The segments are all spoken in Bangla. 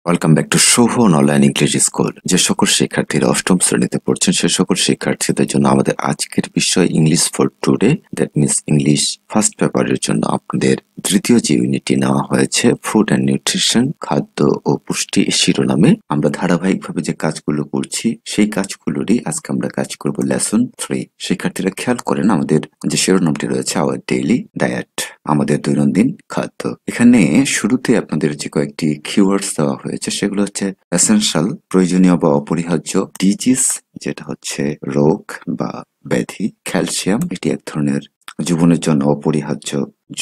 Welcome back to Shobhan online English school. যে সকল শিক্ষার্থীরা অষ্টম শ্রেণীতে পড়ছেন সে সকল শিক্ষার্থীদের জন্য আমাদের আজকের বিষয় English for today, that means English first পেপারের জন্য আপনাদের তৃতীয় যে ইউনিটটি নেওয়া হয়েছে ফুড অ্যান্ড নিউট্রিশন, খাদ্য ও পুষ্টি শিরোনামে আমরা ধারাবাহিকভাবে যে কাজগুলো করছি সেই কাজগুলোরই আজকে আমরা কাজ করব লেসন 3। শিক্ষার্থীরা খেয়াল করেন আমাদের যে শিরোনামটি রয়েছে আওয়ার ডেইলি ডায়েট, আমাদের দৈনন্দিন খাদ্য। এখানে শুরুতে আপনাদের যে কয়েকটি কিওয়ার্ডস দেওয়া হয়েছে সেগুলো হচ্ছে এসেনশিয়াল, প্রয়োজনীয় বা অপরিহার্য; ডিজিজ, যেটা হচ্ছে রোগ বা ব্যাধি; ক্যালসিয়াম, এটি এক ধরনের জীবনের জন্য অপরিহার্য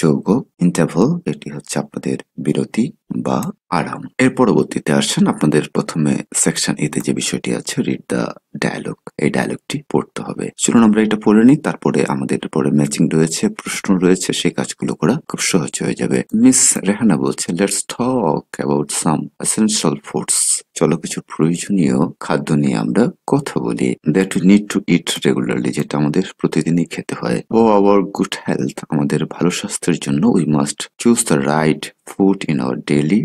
যৌগ; ইন্টারভাল, এটি হচ্ছে আপনাদের বিরতি বা আরাম। এর পরবর্তীতে আসছেন আপনাদের প্রথমে সেকশন এতে যে বিষয়টি আছে রিড দ্য ডায়ালগ, এই ডায়ালগটি পড়তে হবে। চলুন আমরা এটা পড়ে নিই, তারপরে আমাদের পরে ম্যাচিং রয়েছে, প্রশ্ন রয়েছে, সেই কাজগুলো করা খুব সহজ হয়ে যাবে। মিস রেহানা বলছে, let's talk about some essential foods. চলো কিছু প্রয়োজনীয় খাদ্য নিয়ে আমরা কথা বলি। That we need to it regularly, যেটা আমাদের প্রতিদিনই খেতে হয়। ও আওয়ার গুড হেলথ, আমাদের ভালো স্বাস্থ্যের জন্য we must choose the right food in our daily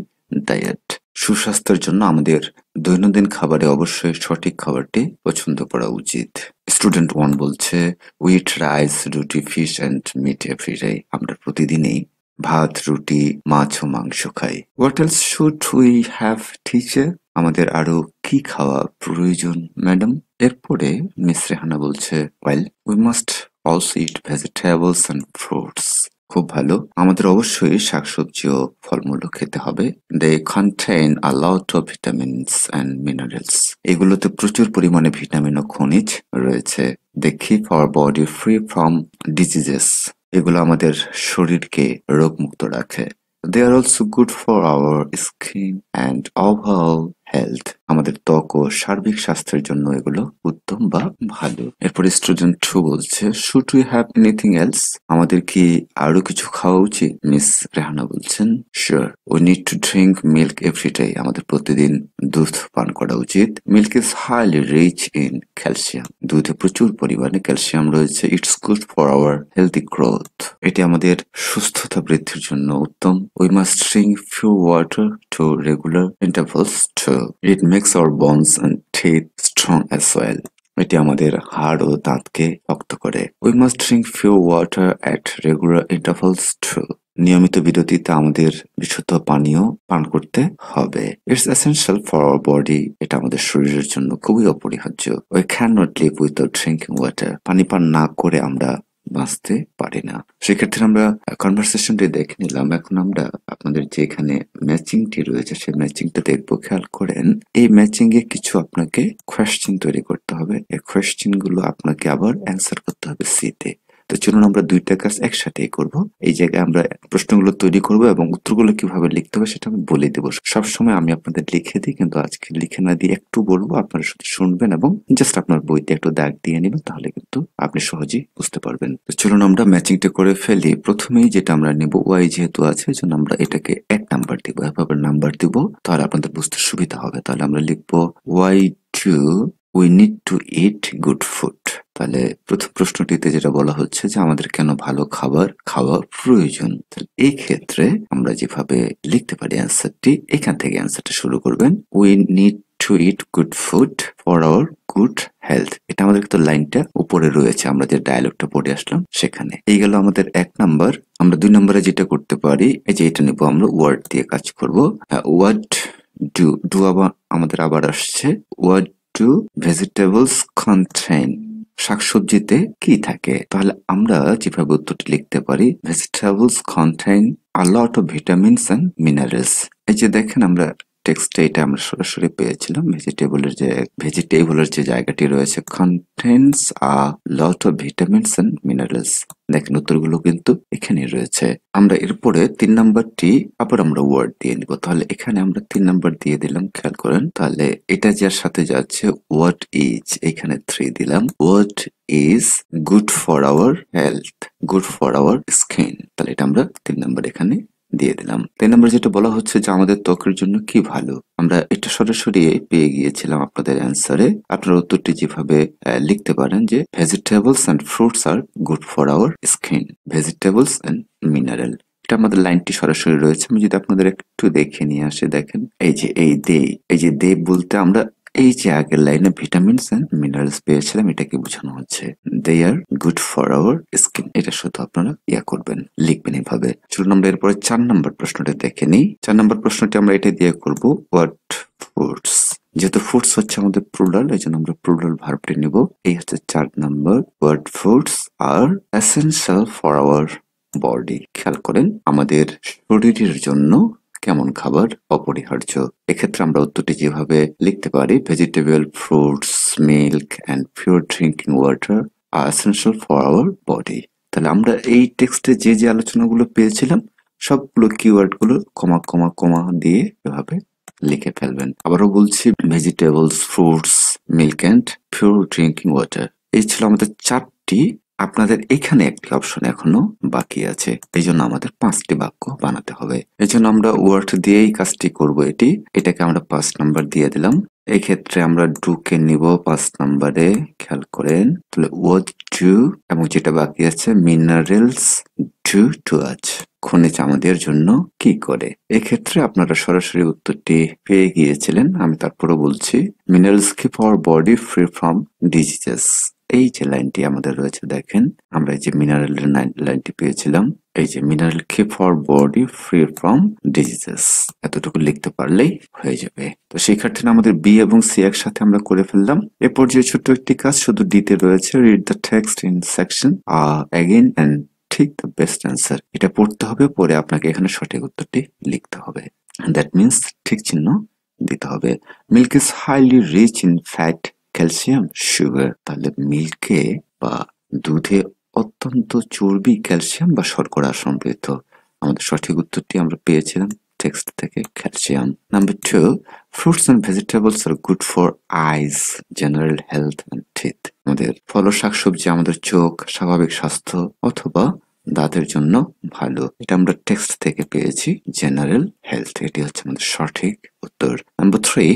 diet. সুস্বাস্থ্যের জন্য আমাদের দৈনন্দিন খাবারে অবশ্যই সঠিক খাবারটি পছন্দ করা উচিত। স্টুডেন্ট 1 বলছে, wheat rice, roti, fish and meat every day. আমরা প্রতিদিনই ভাত, রুটি, মাছ ও মাংস খাই। What else should we have teacher, আমাদের আরো কি খাওয়া প্রয়োজন ম্যাডাম? এরপরে মিস রেহানা বলছে, well we must also eat vegetables and fruits. খুব ভালো, আমাদের অবশ্যই শাকসবজি ও ফলমূলও খেতে হবে। They contain a lot of vitamins and minerals, এগুলোতে প্রচুর পরিমাণে ভিটামিন ও খনিজ রয়েছে। They keep our body free from diseases, এগুলো আমাদের শরীরকে রোগমুক্ত রাখে। They are also good for our skin and overall health, আমাদের ত্বক ও সার্বিক স্বাস্থ্যের জন্য এগুলো উত্তম বা ভালো। এরপর স্টুডেন্ট 2 বলছে, should we have anything else, আমাদের কি আরো কিছু খাওয়া উচিত? মিস রেহানা বলছেন, sure we need to drink milk every day, আমাদের প্রতিদিন দুধ পান করা উচিত। Milk is highly rich in calcium, দুধে প্রচুর পরিমাণে ক্যালসিয়াম রয়েছে। It's good for our healthy growth, এটি আমাদের সুস্থতা বৃদ্ধির জন্য উত্তম। We must drink few water to regular intervals to, it makes our bones and teeth strong as well, এটি আমাদের হাড় ও দাঁতকে শক্ত করে। We must drink few water at regular intervals to, নিয়মিত বিরতিতে আমাদের বিশুদ্ধ পানীয় পান করতে হবে। It's essential for our body, এটা আমাদের শরীরের জন্য খুবই অপরিহার্য। We can not live without drinking water, পানি পান না করে আমরা বাঁচতে পারি না। সেক্ষেত্রে আমরা কনভারসেশনটি দেখে নিলাম, এখন আমরা আপনাদের যে এখানে ম্যাচিংটি রয়েছে সেই ম্যাচিংটা দেখবো। খেয়াল করেন, এই ম্যাচিং এ কিছু আপনাকে কোয়েশ্চেন তৈরি করতে হবে, এই কোয়েশ্চেন গুলো আপনাকে আবার অ্যান্সার করতে হবে সিতে। তো চলুন আমরা দুইটা কাজ একসাথেই করব। এই জায়গায় আমরা প্রশ্নগুলো তৈরি করব এবং উত্তরগুলো কিভাবে লিখতে হবে সেটা আমি বলে দেবো। সবসময় আমি আপনাদের লিখে দিই, কিন্তু আজকে লিখে না দিয়ে একটু বলবো, আপনারা শুধু শুনবেন এবং জাস্ট আপনার বইতে একটু দাগ দিয়ে নেবেন, তাহলে কিন্তু আপনি সহজেই বুঝতে পারবেন। তো চলুন আমরা ম্যাচিংটা করে ফেলি। প্রথমেই যেটা আমরা নেব, ওয়াই যেহেতু আছে এই জন্য আমরা এটাকে 1 নাম্বার দিব, এভাবে নাম্বার দিব, তাহলে আপনাদের বুঝতে সুবিধা হবে। তাহলে আমরা লিখবো why to we need to eat good food. তাহলে প্রথম প্রশ্নটিতে যেটা বলা হচ্ছে যে আমাদের কেন ভালো খাবার খাওয়া প্রয়োজন। তাহলে এই ক্ষেত্রে আমরা যেভাবে লিখতে পারি অ্যান্সারটি, এখান থেকে অ্যান্সারটা শুরু করবেন। We need to eat good food for our good health, এটা আমাদের তো লাইনটা উপরে রয়েছে, আমরা যে ডায়ালগটা পড়ে আসলাম সেখানে। এই গেল আমাদের 1 নাম্বার। আমরা 2 নম্বরে যেটা করতে পারি, এই যে এটা নেবো, আমরা ওয়ার্ড দিয়ে কাজ করব। ওয়াট ডু, ডু আবার আমাদের আবার আসছে, ওয়াট ডু ভেজিটেবলস কন্টেইন, শাকসবজিতে কি থাকে? তাহলে আমরা যেভাবে উত্তরটি লিখতে পারি, vegetables contain a lot of vitamins and minerals. এই যে দেখেন আমরা টেক্সটে এটা আমরা সরাসরি পেয়েছিলাম, ভেজিটেবলের যে জায়গাটি রয়েছে, contains a lot of vitamins and minerals. দেখেন উত্তরগুলো কিন্তু এখানে রয়েছে। আমরা এরপরে 3 নাম্বারটি আবার আমরা ওয়ার্ড দিয়ে নিব। তাহলে এখানে আমরা 3 নাম্বার দিয়ে দিলাম, খেয়াল করেন। তাহলে এটা যার সাথে যাচ্ছে, হোয়াট ইজ, এখানে 3 দিলাম। What is good for our health, good for our skin, তাহলে এটা আমরা 3 নাম্বার এখানে দিয়ে দিলাম। 3 নাম্বার যেটা বলা হচ্ছে যে আমাদের ত্বকের জন্য কি ভালো, আমরা এটা সরাসরি পেয়ে গিয়েছিলাম আপনাদের অ্যান্সারে। আপনার উত্তরটি যেভাবে লিখতে পারেন যে vegetables and fruits are good for our skin, vegetables and mineral, এটা আমাদের লাইনটি সরাসরি রয়েছে। আমি যদি আপনাদের একটু দেখে নিয়ে আসি, দেখেন এই যে দে বলতে আমরা এই যে আগের লাইনে ভিটামিনস এন্ড মিনারেলস পেয়েছিলাম, এটাকে বোঝানো হচ্ছে। দে আর গুড ফর আওয়ার স্কিন, এটা শুধু আপনারা করবেন, লিখবেন এভাবে। চলুন আমরা এরপরে 4 নম্বর প্রশ্নটা দেখে নিই। 4 নম্বর প্রশ্নটি আমরা এটা দিয়ে করব, হোয়াট ফুডস। যেহেতু ফুডস হচ্ছে আমাদের প্লুরাল, এই জন্য আমরা প্লুরাল ভার্বটি নিব। এই হচ্ছে 4 নম্বর, what foods are essential for our body. খেয়াল করেন আমাদের শরীরের জন্য কেমন খাবার অপরিহার্য। এক্ষেত্রে আমরা উত্তরটি যেভাবে লিখতে পারি, vegetable, fruits, milk and pure drinking water are essential for our body. তাহলে আমরা এই টেক্সটে যে আলোচনাগুলো পেয়েছিলাম সবগুলো কিওয়ার্ড গুলো কমা কমা কমা দিয়ে এভাবে লিখে ফেলবেন। আবারও বলছি, vegetables, fruits, milk and pure drinking water. এই ছিল আমাদের 4টি। আপনাদের এখানে একটি অপশন এখনো বাকি আছে, এই জন্য আমাদের 5টি বাক্য বানাতে হবে। এই জন্য আমরা ওয়ার্ড দিয়েই কাজটি করব। এটাকে আমরা 5 নাম্বার দিয়ে দিলাম। এই ক্ষেত্রে আমরা ডুকে নিব 5 নাম্বারে, খেয়াল করেন। তাহলে ওয়াট ডু, এবং যেটা বাকি আছে মিনারেলস ডু টু আজ, খনিজ আমাদের জন্য কি করে। এক্ষেত্রে আপনারা সরাসরি উত্তরটি পেয়ে গিয়েছিলেন, আমি তারপরে বলছি। Minerals keep our body free from diseases. এই যে লাইনটি আমাদের রয়েছে, দেখেন আমরা এই যে মিনারেলের লাইনটি পেয়েছিলাম, এই যে mineral keep our body free from diseases, এতটুকু লিখতে পারলেই হয়ে যাবে। তো শিক্ষার্থীরা আমাদের বি এবং সি একসাথে আমরা করে ফেললাম। এ পর্যায়ে ছোট্ট একটি কাজ শুধু ডিতে রয়েছে, read the text in section again and tick the best answer. এটা পড়তে হবে, পরে আপনাকে এখানে সঠিক উত্তরটি লিখতে হবে। দ্যাট মিনস ঠিক চিহ্ন দিতে হবে। Milk is highly rich in fat, calcium, sugar. তাহলে মিল্কে বা দুধে অত্যন্ত চর্বি, ক্যালসিয়াম বা শর্করা সমৃদ্ধ। আমাদের সঠিক উত্তরটি আমরা পেয়েছিলাম টেক্সট থেকে, calcium. Number 2, fruits and vegetables are good for eyes, general health and teeth. আমাদের ফল ও শাকসবজি আমাদের চোখ, স্বাভাবিক স্বাস্থ্য অথবা দাঁতের জন্য ভালো। এটা আমরা টেক্সট থেকে পেয়েছি, জেনারেল হেলথ। এটি হচ্ছে আমাদের সঠিক উত্তর। Number 3,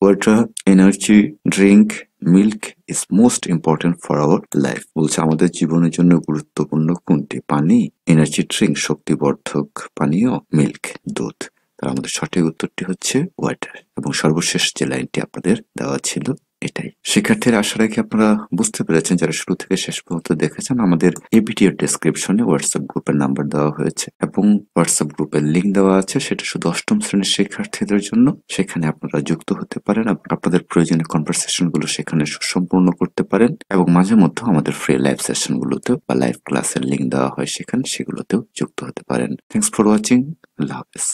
water, energy drink, milk is most important for our life. বলছে আমাদের জীবনের জন্য গুরুত্বপূর্ণ কোনটি? পানি, এনার্জি ড্রিঙ্ক শক্তিবর্ধক পানীয়, মিল্ক দুধ। তাহলে আমাদের সঠিক উত্তরটি হচ্ছে ওয়াটার। এবং সর্বশেষ যে লাইনটি আপনাদের দেওয়া ছিল এটাই। শিক্ষার্থীরা আশা রাখি আপনারা বুঝতে পেরেছেন, যারা শুরু থেকে শেষ পর্যন্ত দেখেছেন। আমাদের এই ভিডিওর ডেসক্রিপশনে হোয়াটসঅ্যাপ গ্রুপের নাম্বার দেওয়া হয়েছে এবং হোয়াটসঅ্যাপ গ্রুপের লিঙ্ক দেওয়া আছে, সেটা শুধু 8ম শ্রেণীর শিক্ষার্থীদের জন্য। সেখানে আপনারা যুক্ত হতে পারেন এবং আপনাদের প্রয়োজনীয় কনভারসেশন গুলো সেখানে সুসম্পূর্ণ করতে পারেন। এবং মাঝে মধ্যে আমাদের ফ্রি লাইভ সেশন গুলোতেও বা লাইভ ক্লাসের লিঙ্ক দেওয়া হয় সেখানে, সেগুলোতেও যুক্ত হতে পারেন। Thanks for watching. আল্লাহ হাফেজ।